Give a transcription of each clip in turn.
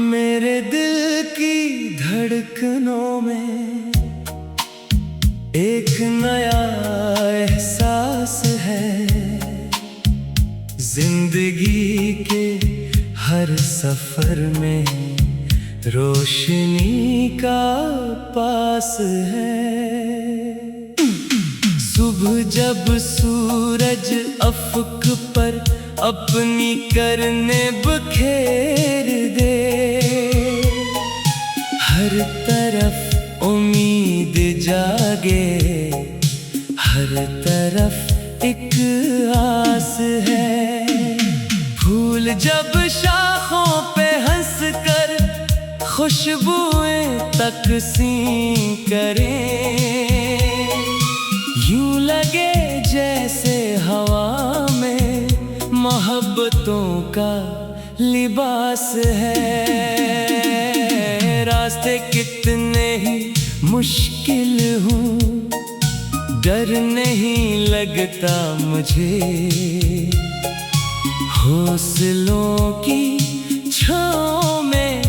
मेरे दिल की धड़कनों में एक नया एहसास है। जिंदगी के हर सफर में रोशनी का पास है। सुबह जब सूरज अफक पर अपनी करने बखेर दे, हर तरफ उम्मीद जागे, हर तरफ एक आस है। फूल जब शाखों पे हंस कर खुशबुएं तकसीम करें, यूं लगे जैसे हवा में मोहब्बतों का लिबास है। रास्ते कितने ही मुश्किल हूँ, डर नहीं लगता मुझे। हौसलों की छाँव में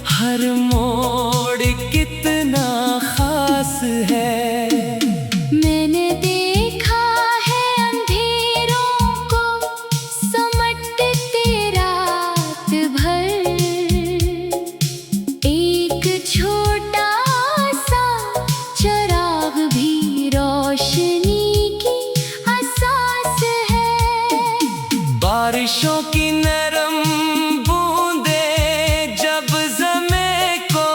हर मोड़ कितना खास है। मैंने देखा है अंधेरों को समटते रात भर, एक छोटा सा चिराग भी रोशनी की आसास है। बारिशों की नरम बूंदें जब ज़मीं को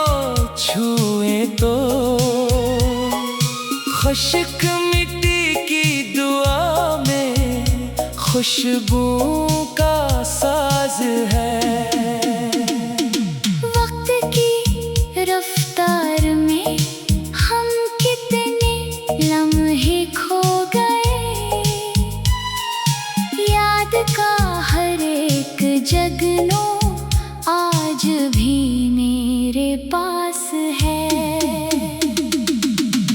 छुए तो खुश्क मिट्टी की दुआ में खुशबू का साज है। वक्त की रफ्तार में हम कितने लम्हे खो गए, याद का हर एक जगनों आज भी मेरे पास है।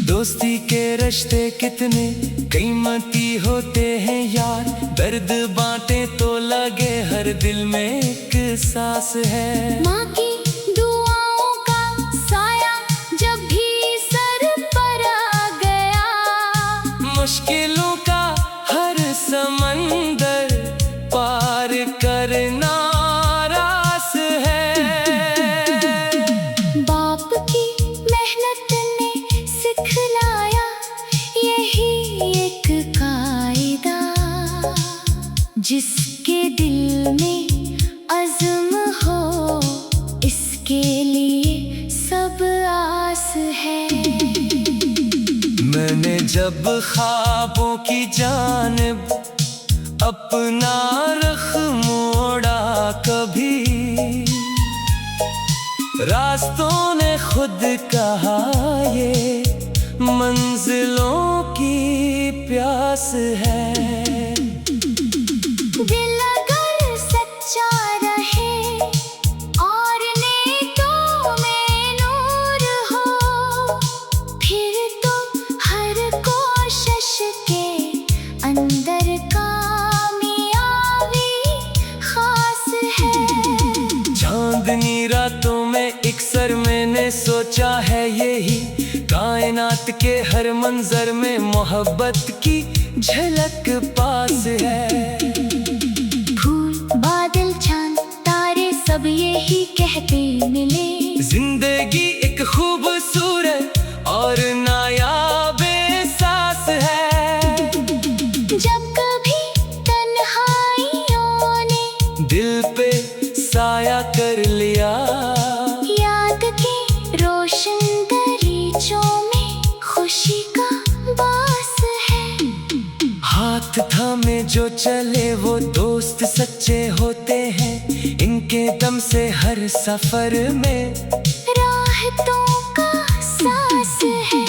दोस्ती के रिश्ते कितने कीमती होते हैं यार, दर्द बांटे तो लगे हर दिल में एक सांस है। माँ की दुआओं का साया जब भी सर पर आ गया, मुश्किलों का हर समंदर पार करना रास है। बाप की मेहनत ने सिखलाया यही एक कायदा, जिसके दिल में अज़्म हो इसके लिए सब आस है। मैंने जब ख्वाबों की जानिब अपना रुख मोड़ा, कभी रास्तों ने खुद कहा ये मंजिलों की प्यास है। दिल अगर सच्चा रहे और नेतों में नूर हो, फिर तो हर कोशिश के अंदर कामयाबी खास है। चांदनी रातों में एक सर मैंने सोचा है यही, कायनात के हर मंजर में मोहब्बत की झलक पास है। फूल बादल चांद तारे सब यही कहते मिले, जिंदगी एक खूबसूरत और नायाब एहसास है। जब कभी तन्हाइयों ने दिल पे साया कर लिया, याद के रोशन दरीचों में खुशी का बास है। हाथ थामे जो चले वो दोस्त सच्चे होते हैं, इनके दम से हर सफर में राहतों का सांस है।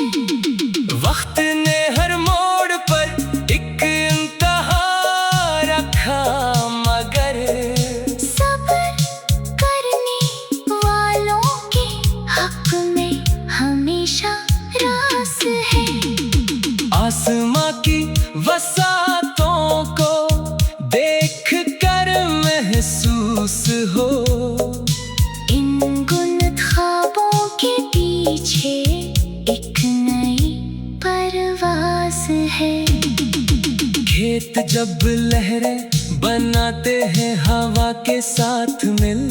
वक्त ने हर मोड़ पर एक इंतहा रखा, मगर सब्र करने वालों के हक में हमेशा रास है। आसमां की वसातों को देख कर महसूस हो। इन गुनत ख्वाबों के पीछे एक नई परवाज़ है। खेत जब लहरें बनाते हैं हवा के साथ मिल,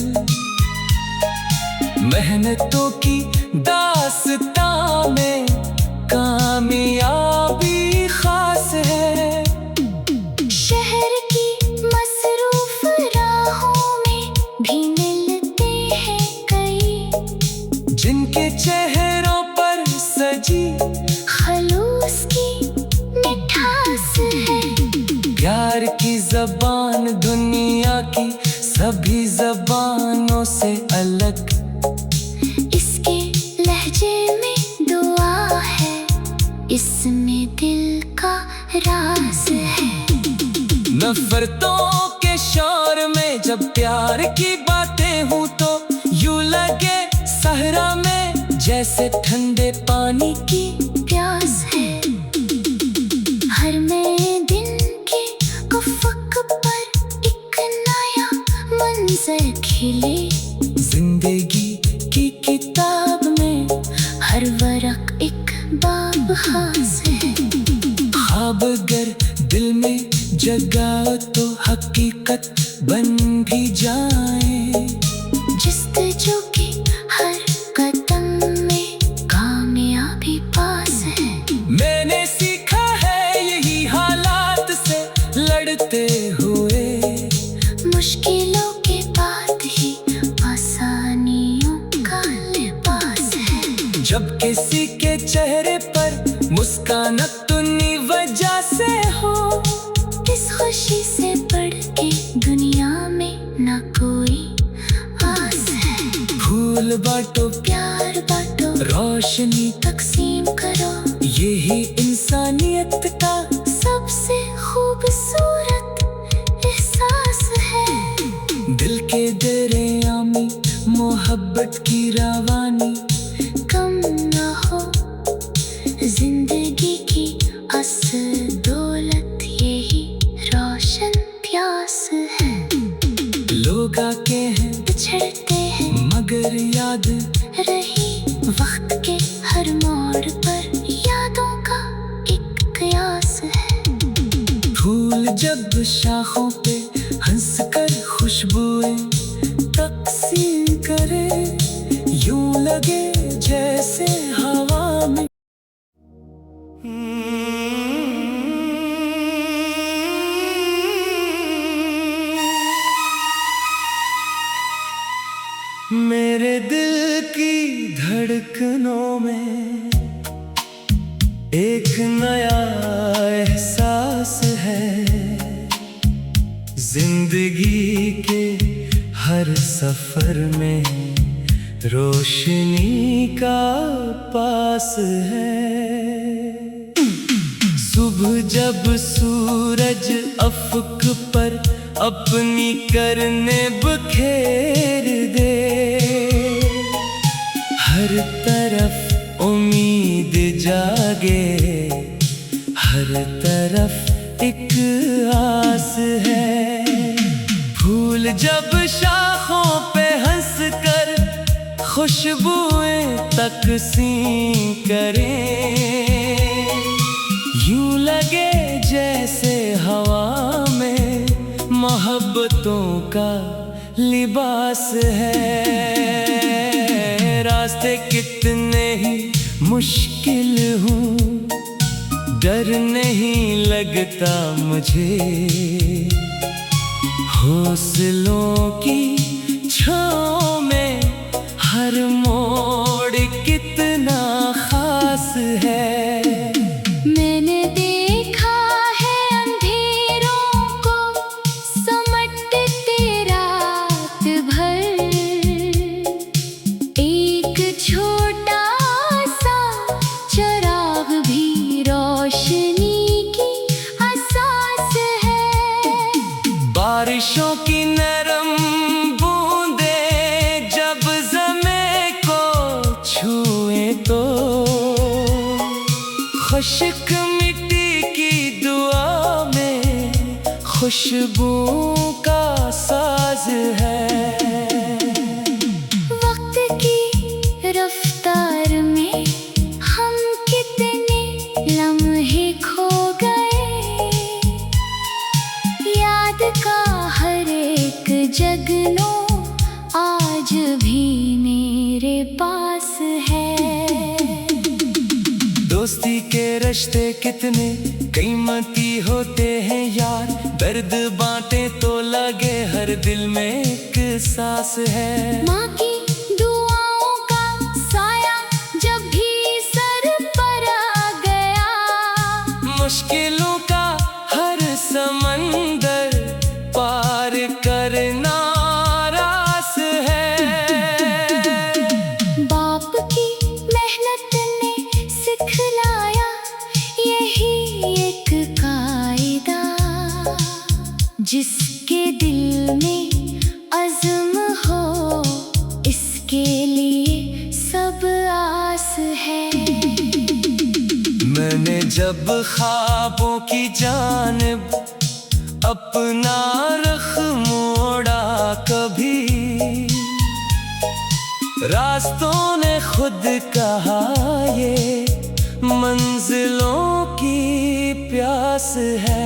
मेहनतों की दास्तां में कामयाबी खास है। शहर की मसरूफ राहों में भी मिलते हैं कई, जिनके चेहरों पर सजी खलूस की मिठास है। प्यार की ज़बान दुनिया की सभी ज़बानों से अलग, इसके लहजे में दुआ है, इसमें दिल का राज है। नफरतों के शोर में जब प्यार की बातें हूँ तो यूं लगे सहरा में जैसे ठंडे पानी की प्यास है। हर नए दिन के उफ़क़ पर एक नया मंज़र खिले, जिंदगी की किताब में हर वरक़ एक बाब खास है। ख्वाब अगर दिल में जगा तो हकीकत बन भी जाए। जिस्तजू के हर कदम में कामयाबी पास है। मैंने सीखा है यही हालात से लड़ते हुए, मुश्किलों के बाद ही आसानियों का लिबास है। जब किसी के चेहरे पर मुस्कान अपनी वजह से हो, इस खुशी से बढ़ के दुनिया में न कोई आस है। फूल बांटो प्यार बांटो, रोशनी तकसीम करो, यही इंसानियत का सबसे खूबसूरत एहसास है। दिल के दरिया में मोहब्बत की रवानी कम न हो जिंदगी की असल दौलत, यही रोशन प्यास है। लोग आके हैं बिछड़ते हैं मगर याद रही वक्त के हर मोड़ पर, यादों का एक कयास है। फूल जब शाखों पे हंस कर खुशबुएं तकसीम करे, यूं लगे जैसे हवा में। मेरे दिल की धड़कनों में एक नया एहसास है। जिंदगी के हर सफर में रोशनी का पास है। सुबह जब सूरज अफक पर अपनी करने बखेर दे, हर तरफ उम्मीद जागे, हर तरफ एक आस है। फूल जब शाखों पे हंस कर खुशबुएं तकसीम करें, यूं लगे जैसे हवा में मोहब्बतों का लिबास है। रास्ते कितने ही मुश्किल हूँ, डर नहीं लगता मुझे। हौसलों की छाँव में हर मोड़ कितना खास है। मैंने देखा है अंधेरों को समटते रात भर, एक छोटा सा चिराग भी रोशनी की आसास है। बारिशों की नरम बूंदें जब ज़मीं को छुए तो खुश्क मिट्टी खुशबू का साज है। वक्त की रफ्तार में हम कितने लम्हे खो गए, याद का हर एक जगनू आज भी मेरे पास है। दोस्ती के रिश्ते कितने कीमती होते हैं यार, दर्द बांटे तो लगे हर दिल में एक सांस है। माँ की दुआओं का साया जब भी सर पर आ गया, मुश्किलों का हर समंदर पार करना रास है। बाप की मेहनत ने सिखलाया यही एक कायदा, जिसके दिल में अज़्म हो इसके लिए सब आस है। मैंने जब ख्वाबों की जानिब अपना रुख मोड़ा, कभी रास्तों ने खुद कहा ये मंजिलों की प्यास है।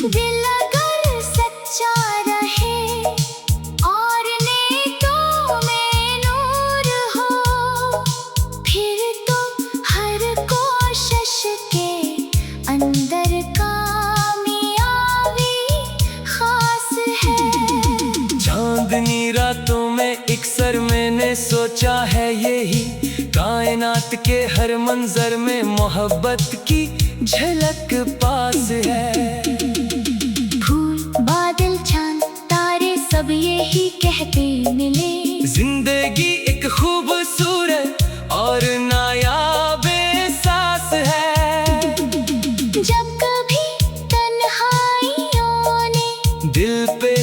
दिल अगर सच्चा रहे और नेतों में नूर हो, फिर तो हर कोशिश के अंदर कामयाबी खास है। चांदनी रातों में अक्सर मैंने सोचा है यही, कायनात के हर मंजर में मोहब्बत की झलक पास है। फूल बादल चांद तारे सब यही कहते मिले, जिंदगी एक खूबसूरत और नायाब एहसास है। जब कभी तन्हाइयों ने दिल पे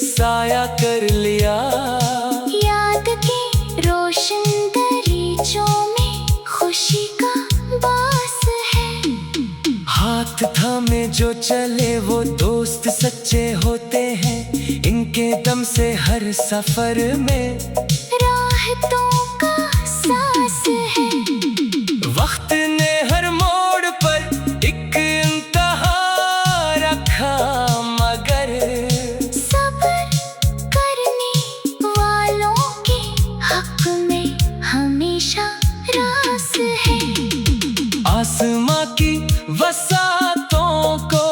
साया कर लिया, याद के रोशन दरीचों में खुशी का बास है। हाथ थामे जो चले वो दोस्त सच्चे होते हैं, इनके दम से हर सफर में राहतों का सांस है। वक्त ने हर मोड़ पर एक इंतहा रखा, मगर सब्र करने वालों के हक में हमेशा रास है। आसमां की वसातों को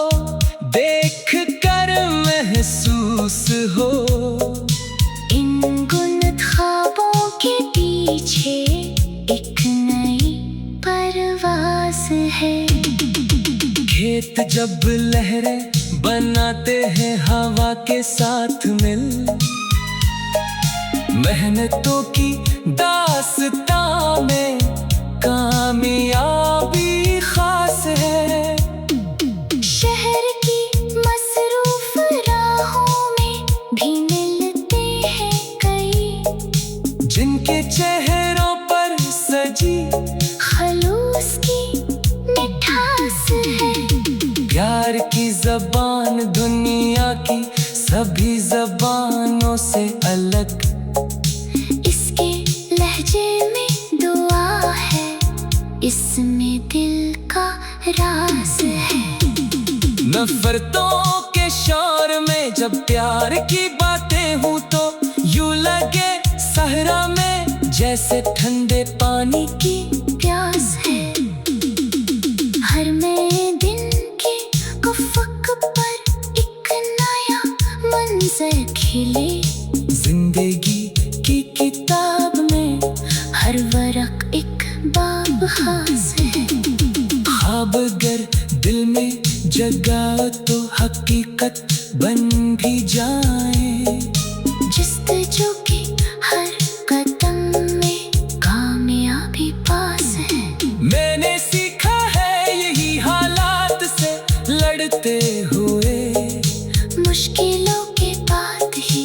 देख कर महसूस हो, इन गुनत ख्वाबों के पीछे एक नई परवाज़ है। खेत जब लहरें बनाते हैं हवा के साथ मिल, मेहनतों की दास्तां में कामयाबी खास है। शहर की मसरूफ राहों में भी मिलते हैं कई, जिनके चेहरों पर सजी खलूस की मिठास है। प्यार की जबान दुनिया की सभी जबानों से अलग, इसके लहजे में दुआ है, इसमें दिल का राज है। नफरतों के शोर में जब प्यार की बातें हूँ तो यूं लगे सहरा में जैसे ठंडे पानी की प्यास है। हर नए दिन के उफ़क़ पर एक नया मंज़र खिले, जिंदगी की किताब में हर वरक़ एक बाब खास है। ख्वाब अगर दिल में जगा तो हकीकत बन भी जाए, जस्तजू की हर कदम में कामयाबी पास है। मैंने सीखा है यही हालात से लड़ते हुए, मुश्किलों के बाद ही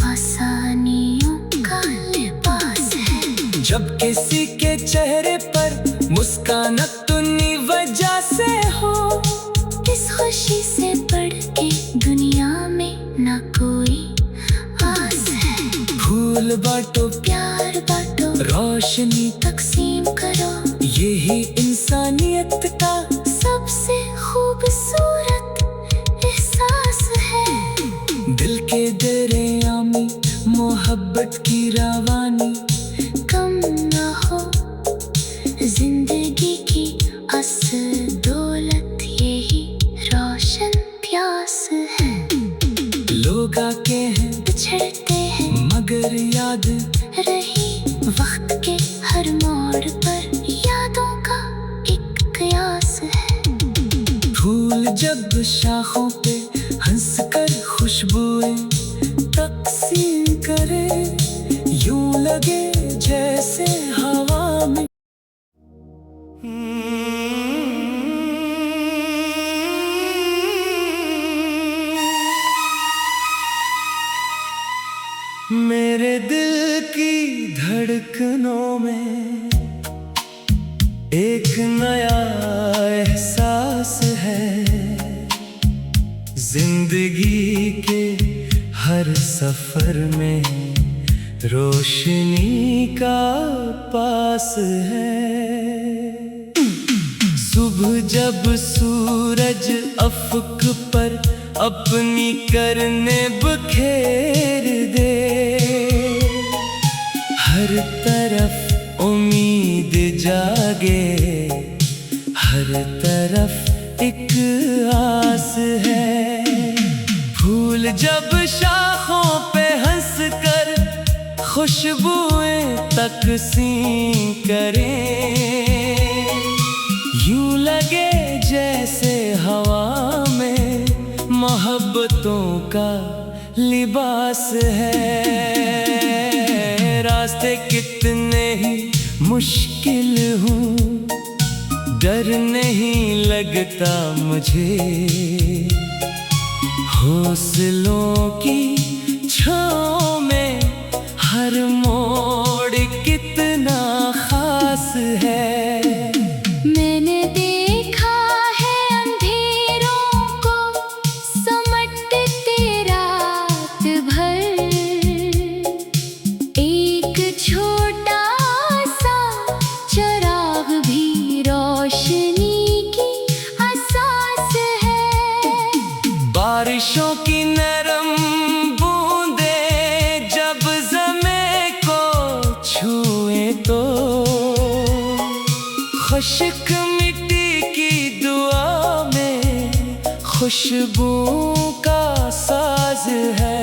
आसानियों का लिबास है। जब किसी के चेहरे पर मुस्कान अपनी वजह से हो, इस खुशी से फूल बांटो, प्यार बांटो, रोशनी तकसीम करो, यही इंसानियत का सबसे खूबसूरत एहसास है। दिल के दरिया में मोहब्बत की रवानी कम न हो जिंदगी की असल दौलत, यही रोशन प्यास है। लोग आके हैं बिछड़ते हैं मगर याद रही वक्त के हर मोड़ पर, यादों का एक कयास है। फूल जब शाखों पे हंस कर खुशबुएं तकसीम करे, यूं लगे जैसे हवा में। मेरे दिल की धड़कनों में एक नया एहसास है। जिंदगी के हर सफर में रोशनी का पास है। सुबह जब सूरज अफक पर अपनी करने बखेर दे, हर तरफ उम्मीद जागे, हर तरफ एक आस है। फूल जब शाखों पे हंस कर खुशबुएं तकसीम करें, यूं लगे जैसे हवा में मोहब्बतों का लिबास है। रास्ते कितने ही मुश्किल हूँ, डर नहीं लगता मुझे। हौसलों की छाँव में हर मोड़ कितना खास है। मैंने देखा है अंधेरों को समटते रात भर, एक छोटा सा चिराग भी रोशनी की आसास है। बारिशों की नरम बूंदें जब ज़मीं को छुए तो, खुश्क मिट्टी की दुआ में खुशबू का साज है।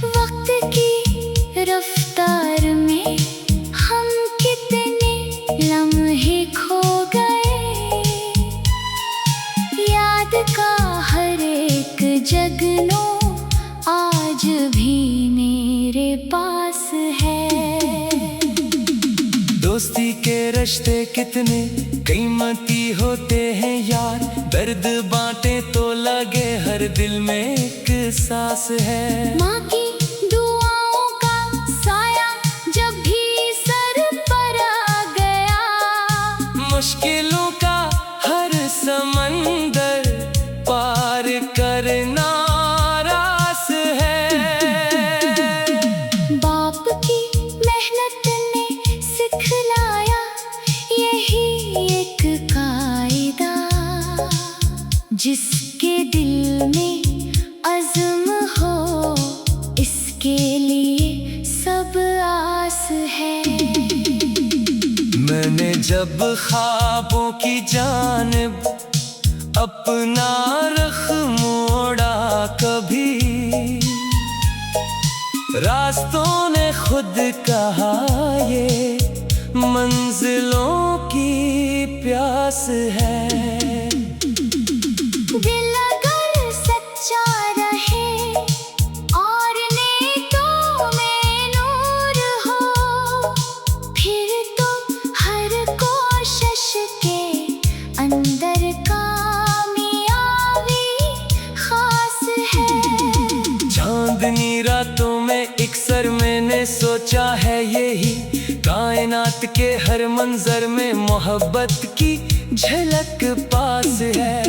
वक्त की रफ्तार में हम कितने लम्हे खो गए, याद का हर एक जगनो आज भी मेरे पास है। दोस्ती के रिश्ते कितने कीमती होते हैं यार, दर्द बांटे तो लगे हर दिल में एक सांस है। माँ की दुआओं का साया जब भी सर पर आ गया, मुश्किलों का हर समंदर पार करना रास है। बाप की मेहनत ने सिखलाया यही एक कायदा, जिसके दिल में अज़्म हो इसके लिए सब आस है। मैंने जब ख्वाबों की जानिब अपना रुख मोड़ा, कभी रास्तों ने खुद कहा ये मंजिलों की प्यास है। दिल अगर सच्चा रहे और नेतों में नूर हो, फिर तो हर कोशिश के अंदर कामयाबी खास है। चांदनी रातों में इकसर मैंने सोचा है यही, कायनात के हर मंजर में मोहब्बत की झलक पास है।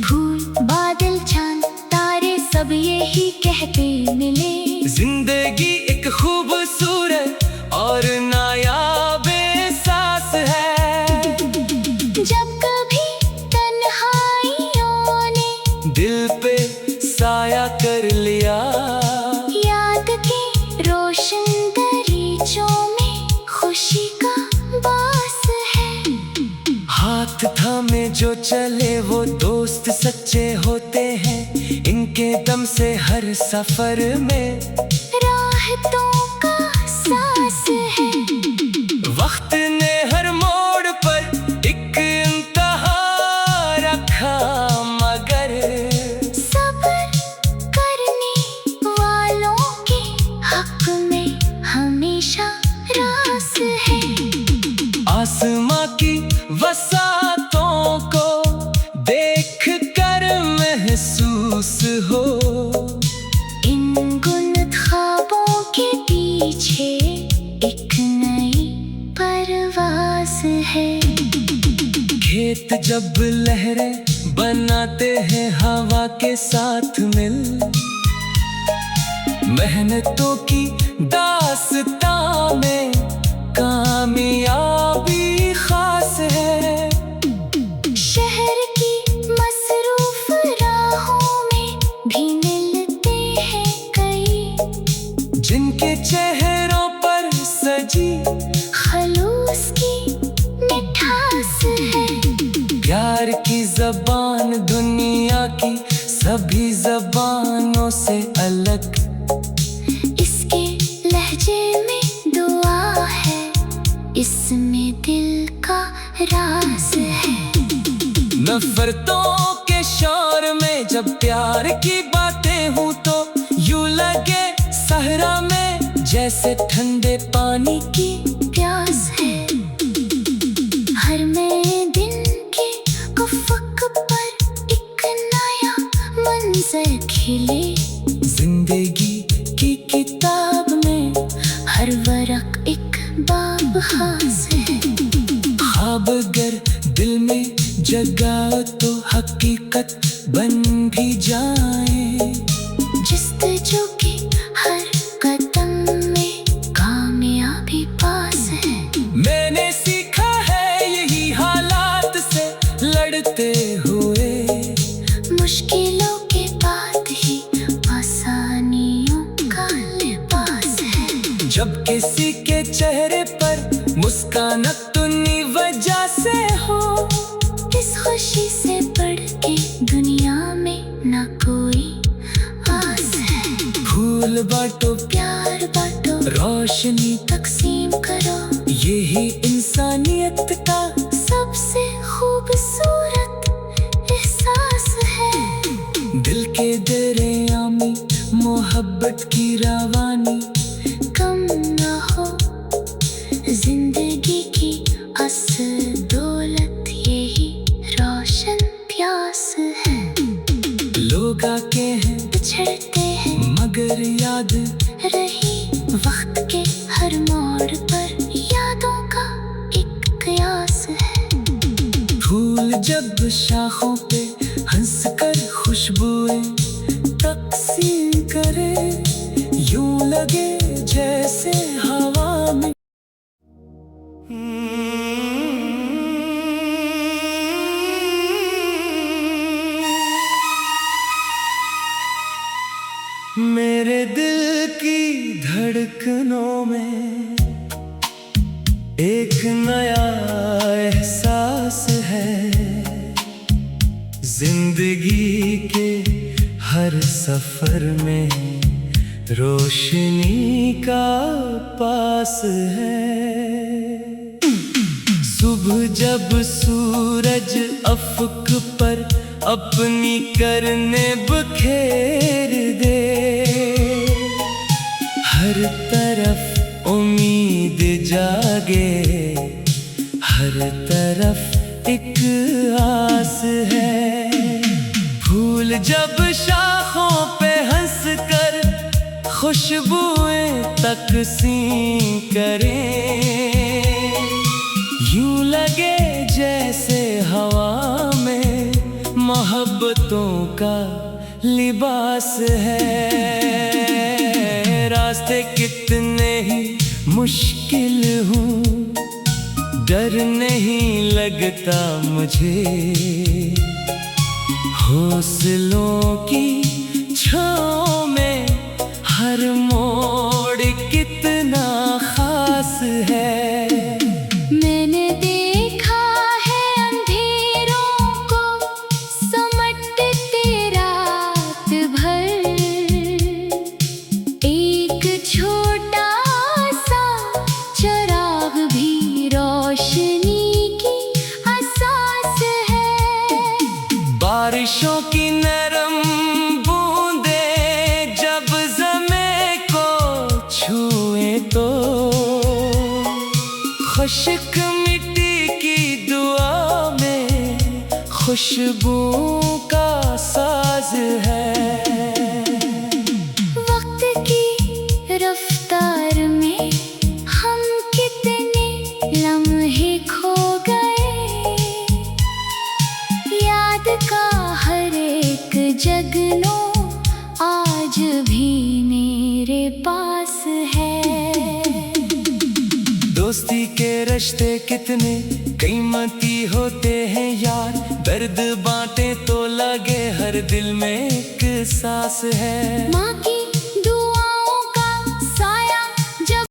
फूल बादल चांद तारे सब यही कहते मिले, जिंदगी एक खूबसूरत और नायाब एहसास है। जब कभी तन्हाइयों ने दिल पे साया कर लिया, याद के रोशन दरीचों में खुशी का बास है। हाथ थामे जो चले वो दोस्त सच्चे होते हैं, इनके दम से हर सफर में राहतों का सांस है। वक्त ने हर मोड़ पर एक इम्तिहान रखा, मगर सब्र करने वालों के हक में हमेशा रास है। आसमां की वसातों को देख कर महसूस हो, इन गुनत ख्वाबों के पीछे एक नई परवाज़ है। खेत जब लहरें बनाते हैं हवा के साथ मिल, मेहनतों की दास्तां में कामयाबी खास है। शहर की मसरूफ राहों में भी मिलते हैं कई, जिनके चेहरों पर सजी खलूस की मिठास है। प्यार की जबान दुनिया की सभी जबानों से अलग, इसके लहजे में दुआ है, इसमें दिल का राज है। नफरतों के शोर में जब प्यार की बातें हूँ तो यूं लगे सहरा में जैसे ठंडे पानी की प्यास है। हर नए दिन के उफ़क़ पर एक नया मंज़र खिले, जिंदगी की किताब में हर वरक़ एक बाब खास है। ख्वाब अगर दिल में जगाओ तो हकीकत बन भी जाए, जिस्तजू के हर कदम में कामयाबी पास है। मैंने सीखा है यही हालात से लड़ते हुए, मुश्किलों के बाद ही आसानियों का लिबास है। जब किसी के चेहरे पर मुस्कान अपनी वजह से हो, इस खुशी से बढ़ के दुनिया में न कोई आस है। फूल बांटो प्यार बांटो, रोशनी तकसीम करो, यही इंसानियत का सबसे खूबसूरत एहसास है। दिल के दरिया में मोहब्बत की रवानी कम न हो जिंदगी की असल दौलत, यही रोशन प्यास है। लोग आके हैं बिछड़ते हैं मगर याद रही वक्त के हर मोड़ पर यादों का एक कयास है। फूल जब शाखों पे हंस कर खुशबुएं तकसीम करे, यूं लगे जैसे हवा में मेरे दिल की धड़कनों में एक नया एहसास है। जिंदगी के हर सफर में रोशनी का पास है। सुबह जब सूरज अफक पर अपनी करने बखेर दे, हर तरफ उम्मीद जागे, हर तरफ एक आस है। फूल जब शाखों पे हंस कर खुशबुएं तकसीम करें, यूं लगे जैसे हवा में मोहब्बतों का लिबास है। रास्ते कितने ही मुश्किल हूँ, डर नहीं लगता मुझे। हौसलों की छाँव में हर मोड़ कितना खास है। मैंने देखा है अंधेरों को समटते रात भर, एक छोटा सा चिराग भी रोशनी की आसास है। बारिशों की नरम बूंदें जब ज़मीं को छुए तो खुश्क मिट्टी की दुआ में खुशबू का साज है। वक्त की रफ्तार में हम कितने लम्हे खो गए, याद का हर एक जगनो आज भी मेरे पास है। दोस्ती के रिश्ते कितने कीमती होते हैं यार, दर्द बांटे तो लगे हर दिल में एक सांस है। माँ की